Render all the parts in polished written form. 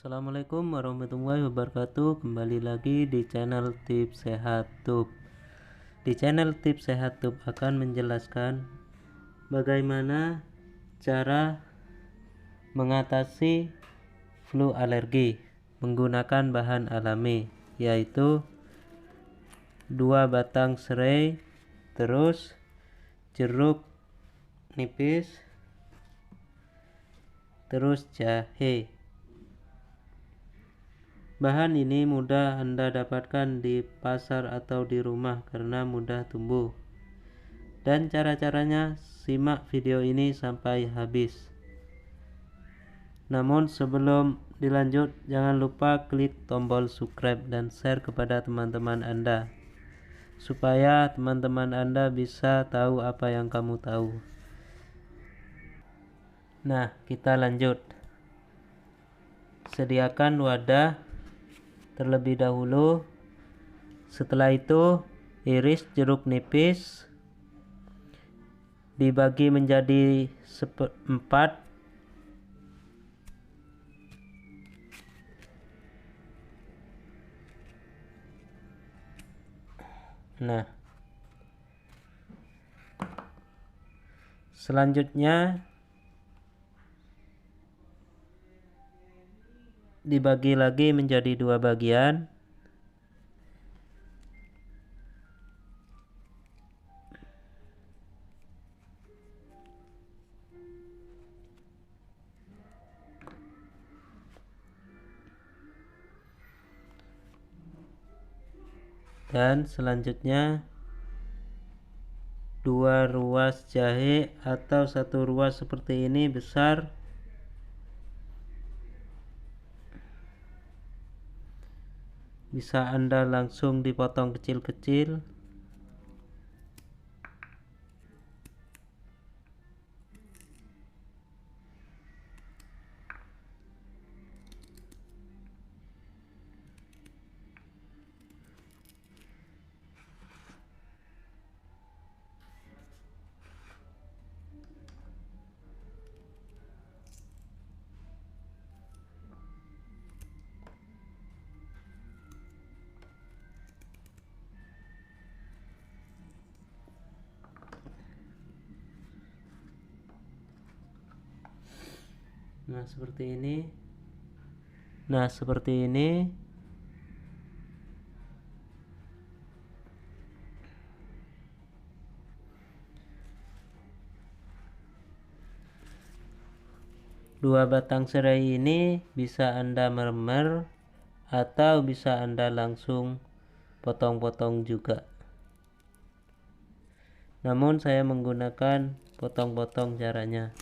Assalamualaikum warahmatullahi wabarakatuh. Kembali lagi di channel Tips Sehat Tube. Di channel Tips Sehat Tube akan menjelaskan bagaimana cara mengatasi flu alergi menggunakan bahan alami, yaitu 2 batang serai, terus jeruk nipis, terus jahe. Bahan ini mudah Anda dapatkan di pasar atau di rumah karena mudah tumbuh. Dan cara-caranya, simak video ini sampai habis. Namun sebelum dilanjut, jangan lupa klik tombol subscribe dan share kepada teman-teman Anda, supaya teman-teman Anda bisa tahu apa yang kamu tahu. Nah, kita lanjut. Sediakan wadah terlebih dahulu. Setelah itu, iris jeruk nipis, dibagi menjadi 4. Nah, selanjutnya dibagi lagi menjadi 2 bagian. Dan selanjutnya 2 ruas jahe atau 1 ruas seperti ini besar. Bisa Anda langsung dipotong kecil-kecil. Nah, seperti ini. Nah, seperti ini. Dua batang serai ini bisa Anda mermer atau bisa Anda langsung potong-potong juga. Namun saya menggunakan potong-potong caranya.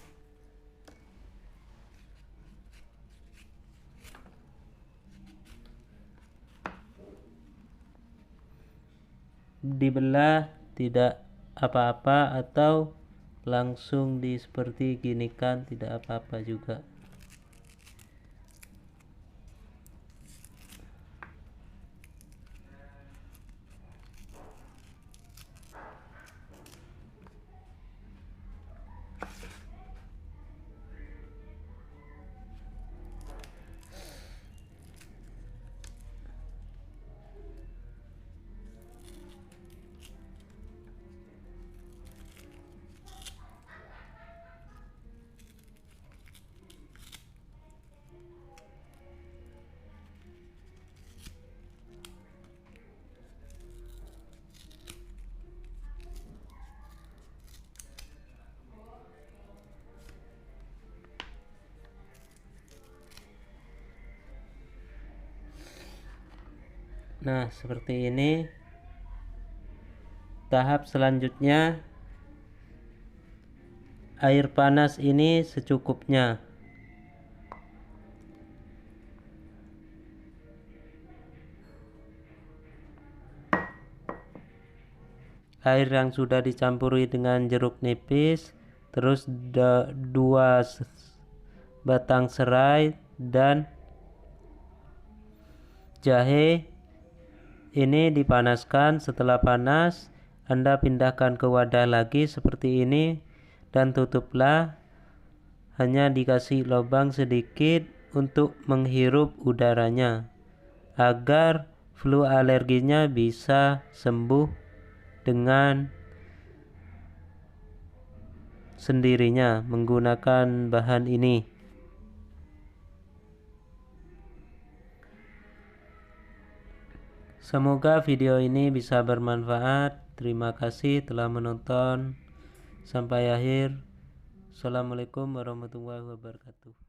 Dibelah tidak apa-apa, atau langsung seperti gini kan tidak apa-apa juga. Nah, seperti ini. Tahap selanjutnya, air panas ini secukupnya. Air yang sudah dicampuri dengan jeruk nipis, terus 2 batang serai dan jahe ini dipanaskan. Setelah panas, Anda pindahkan ke wadah lagi seperti ini dan tutuplah. Hanya dikasih lubang sedikit untuk menghirup udaranya agar flu alerginya bisa sembuh dengan sendirinya menggunakan bahan ini. Semoga video ini bisa bermanfaat. Terima kasih telah menonton sampai akhir. Assalamualaikum warahmatullahi wabarakatuh.